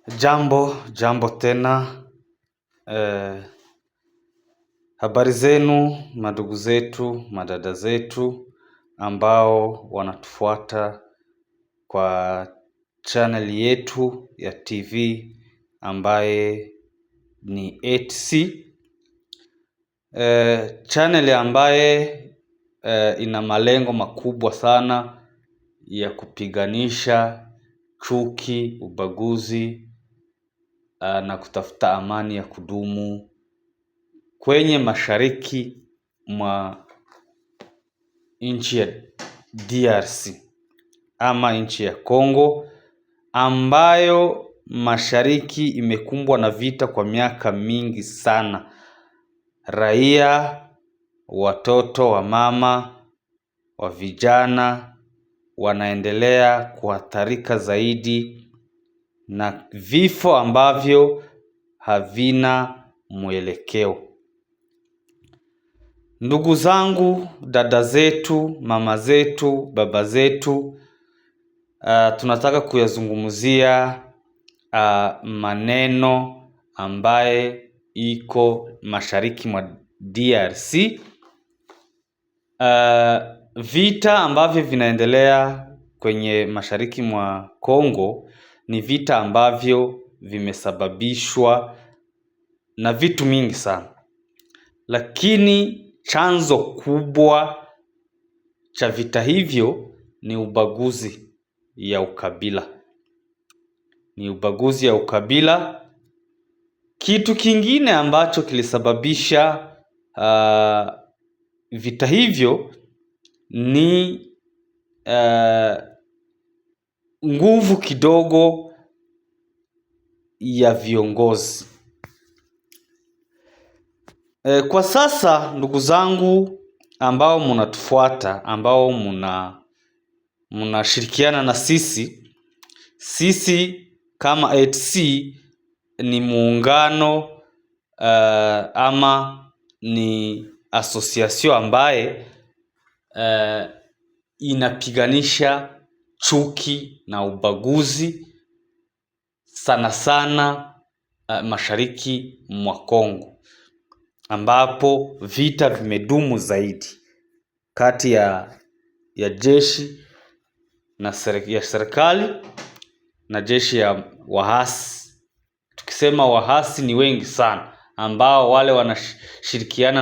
Jambo tena. Habari zenu madugu zetu, madada zetu ambao wanatufuata kwa channel yetu ya TV ambaye ni 8C. Channel ambaye ina malengo makubwa sana ya kupiganisha chuki, ubaguzi na kutafuta amani ya kudumu kwenye mashariki mwa nchi ya DRC ama nchi ya Kongo, ambayo mashariki imekumbwa na vita kwa miaka mingi sana. Raia, watoto, wa mama, wa vijana wanaendelea kuhatarika zaidi na vifo ambavyo havina mwelekeo. Ndugu zangu, dada zetu, mama zetu, baba zetu, tunataka kuyazungumzia maneno ambaye iko mashariki mwa DRC. Vita ambavyo vinaendelea kwenye mashariki mwa Kongo ni vita ambavyo vimesababishwa na vitu mingi sana. Lakini chanzo kubwa cha vita hivyo ni ubaguzi ya ukabila. Kitu kingine ambacho kilisababisha vita hivyo ni nguvu kidogo ya viongozi. Kwa sasa ndugu zangu ambao mnatufuata, ambao mnashirikiana na sisi kama 8C ni muungano ama ni association ambaye inapiganisha chuki na ubaguzi sana sana mashariki mwa Kongo, ambapo vita vimedumu zaidi kati ya jeshi ya serikali na jeshi ya wahasi. Tukisema wahasi ni wengi sana, ambao wale wanashirikiana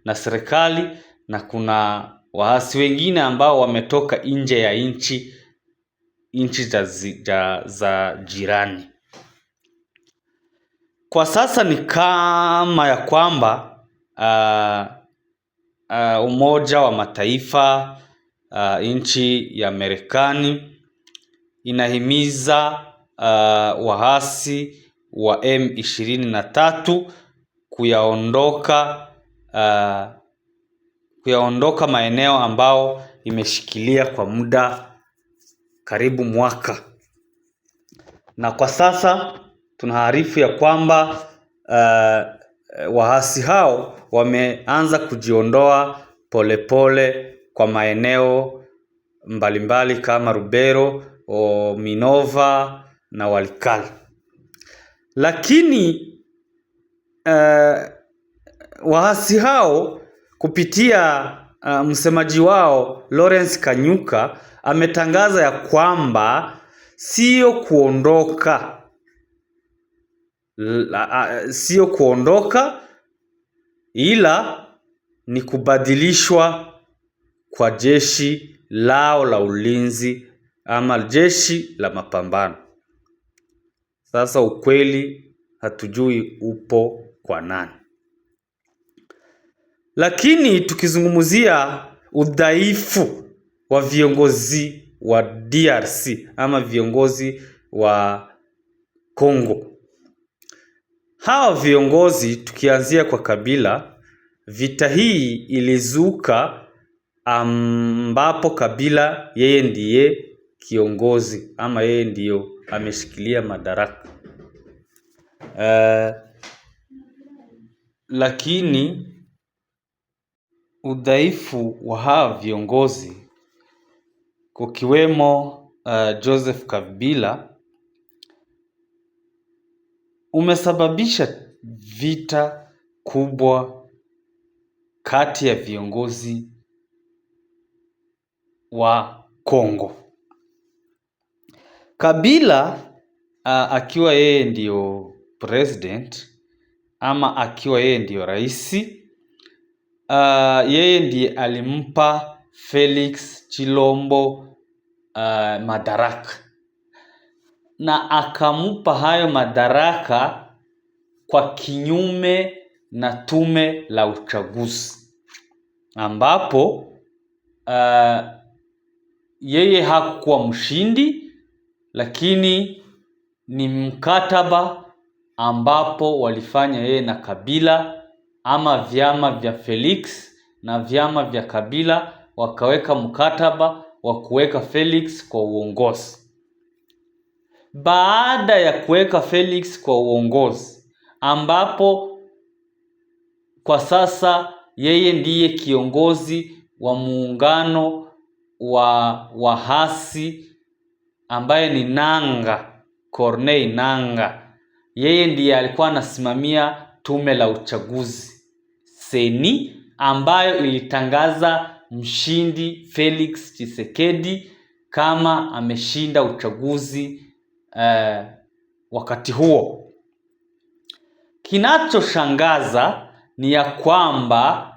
na serikali, na kuna wahasi wengine ambao wametoka nje ya nchi za jirani. Kwa sasa ni kama ya kwamba Umoja wa Mataifa, nchi ya Marekani inahimiza wahasi wa M23 kuyaondoka maeneo ambao imeshikilia kwa muda karibu mwaka. Na kwa sasa tunaarifu ya kwamba wahasi hao wameanza kujiondoa polepole kwa maeneo mbalimbali kama Rubero, Minova na Walikale. Lakini wahasi hao kupitia msemaji wao Lawrence Kanyuka ametangaza ya kwamba sio kuondoka ila ni kubadilishwa kwa jeshi lao la ulinzi ama jeshi la mapambano. Sasa ukweli hatujui upo kwa nani. Lakini tukizungumzia udhaifu wa viongozi wa DRC ama viongozi wa Kongo, hawa viongozi tukianzia kwa Kabila, vita hii ilizuka ambapo Kabila yeye ndiye kiongozi ama yeye ndiyo ameshikilia madaraka. Lakini udhaifu wa hawa viongozi kukiwemo Joseph Kabila umesababisha vita kubwa kati ya viongozi wa Kongo. Kabila akiwa yeye ndio president ama akiwa yeye ndio rais, yeye ndiye alimpa Felix Chilombo madaraka, na akamupa hayo madaraka kwa kinyume na tume la uchaguzi, ambapo yeye hakuwa mshindi, lakini ni mkataba ambapo walifanya yeye na Kabila, ama vyama vya Felix na vyama vya Kabila wakaweka mkataba wa kuweka Felix kwa uongozi. Baada ya kuweka Felix kwa uongozi, ambapo kwa sasa yeye ndiye kiongozi wa muungano wa wahasi ambaye ni Nanga, Corneille Nanga. Yeye ndiye alikuwa anasimamia tume la uchaguzi Seni, ambayo ilitangaza mshindi Felix Tshisekedi kama ameshinda uchaguzi wakati huo. Kinachoshangaza ni ya kwamba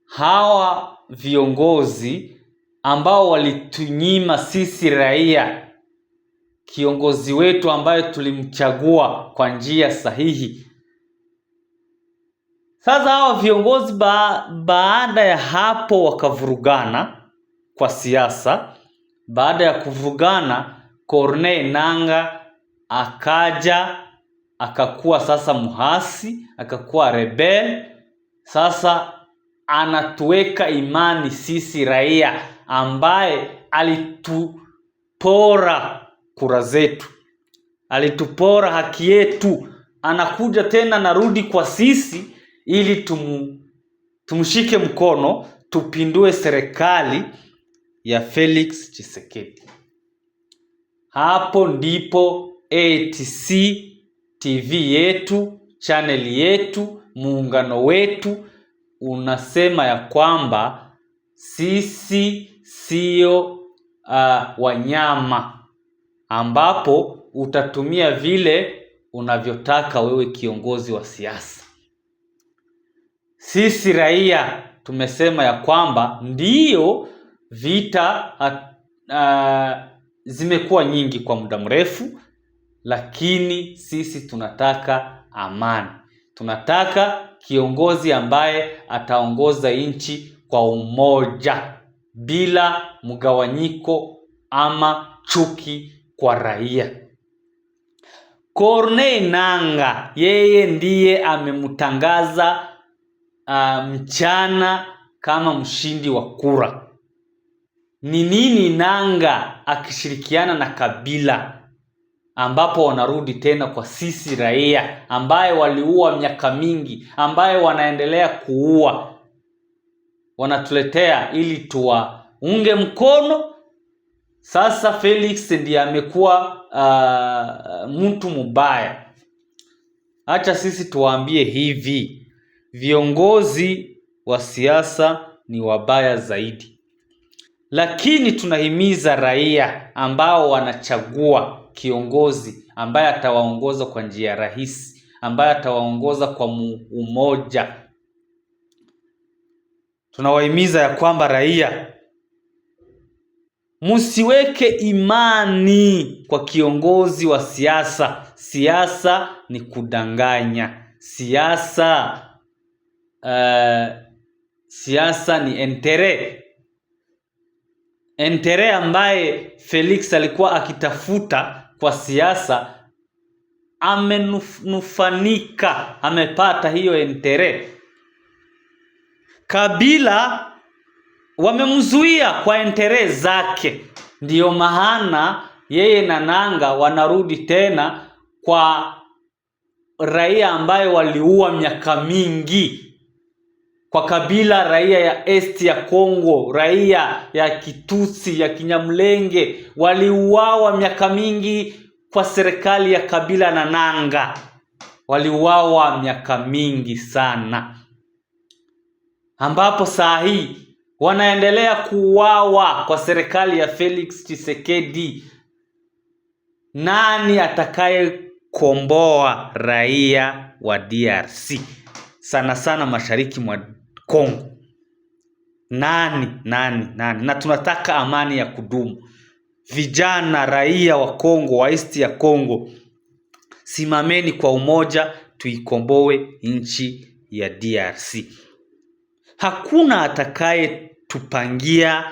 hawa viongozi ambao walitunyima sisi raia kiongozi wetu ambaye tulimchagua kwa njia sahihi. Sasa hawa viongozi baada ya hapo wakavurugana kwa siasa. Baada ya kuvurugana, Corneille Nanga akaja akakuwa sasa muhasi, akakuwa rebel. Sasa anatuweka imani sisi raia, ambaye alitupora kura zetu, alitupora haki yetu. Anakuja tena narudi kwa sisi ili tumshike mkono tupindue serikali ya Felix Tshisekedi. Hapo ndipo ATC TV yetu, channel yetu, muungano wetu unasema ya kwamba sisi sio wanyama ambapo utatumia vile unavyotaka wewe kiongozi wa siasa. Sisi raia tumesema ya kwamba ndiyo vita zimekuwa nyingi kwa muda mrefu, lakini sisi tunataka amani. Tunataka kiongozi ambaye ataongoza nchi kwa umoja bila mgawanyiko ama chuki kwa raia. Corneille Nanga yeye ndiye amemtangaza mchana kama mshindi wa kura. Ni nini Nanga akishirikiana na Kabila ambapo wanarudi tena kwa sisi raia ambaye waliua miaka mingi, ambaye wanaendelea kuua, wanatuletea ili tuwaunge mkono. Sasa Felix ndiye amekuwa mtu mbaya. Acha sisi tuwaambie hivi, viongozi wa siasa ni wabaya zaidi, lakini tunahimiza raia ambao wanachagua kiongozi ambaye atawaongoza kwa njia rahisi, ambaye atawaongoza kwa umoja. Tunawahimiza ya kwamba raia, msiweke imani kwa kiongozi wa siasa. Siasa ni kudanganya. Siasa ni entere ambaye Felix alikuwa akitafuta kwa siasa, amenufanika, amepata hiyo entere. Kabila wamemzuia kwa entere zake, ndiyo maana yeye na Nanga wanarudi tena kwa raia ambaye waliua miaka mingi. Kwa Kabila, raia ya Esti ya Kongo, raia ya Kitusi, ya Kinyamulenge waliuawa miaka mingi kwa serikali ya Kabila na Nanga. waliuawa miaka mingi sana, ambapo saa hii wanaendelea kuuawa kwa serikali ya Felix Tshisekedi. Nani atakayekomboa raia wa DRC, sana sana mashariki mwa Kongo? Nani? Na tunataka amani ya kudumu. Vijana raia wa Kongo, wa East ya Kongo, simameni kwa umoja, tuikomboe nchi ya DRC. Hakuna atakaye tupangia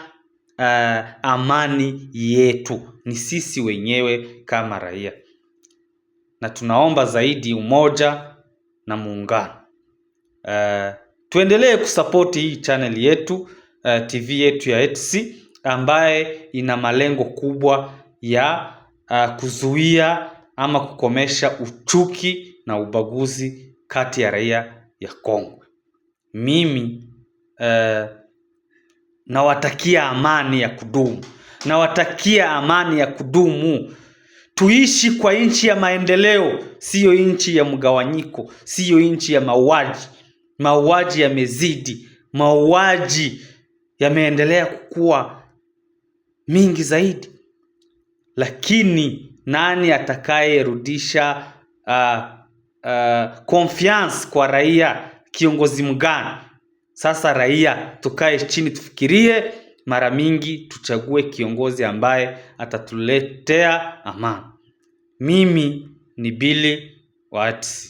amani yetu, ni sisi wenyewe kama raia. Na tunaomba zaidi umoja na muungano. Tuendelee kusapoti hii channel yetu, TV yetu ya ETC, ambaye ina malengo kubwa ya kuzuia ama kukomesha uchuki na ubaguzi kati ya raia ya Kongo. Mimi nawatakia amani ya kudumu. Nawatakia amani ya kudumu. Tuishi kwa nchi ya maendeleo, siyo nchi ya mgawanyiko, siyo nchi ya mauaji. Mauaji yamezidi, mauaji yameendelea kukua mingi zaidi. Lakini nani atakayerudisha confiance kwa raia? Kiongozi mgani? Sasa raia tukae chini tufikirie mara mingi, tuchague kiongozi ambaye atatuletea amani. Mimi ni Billy wa ETC.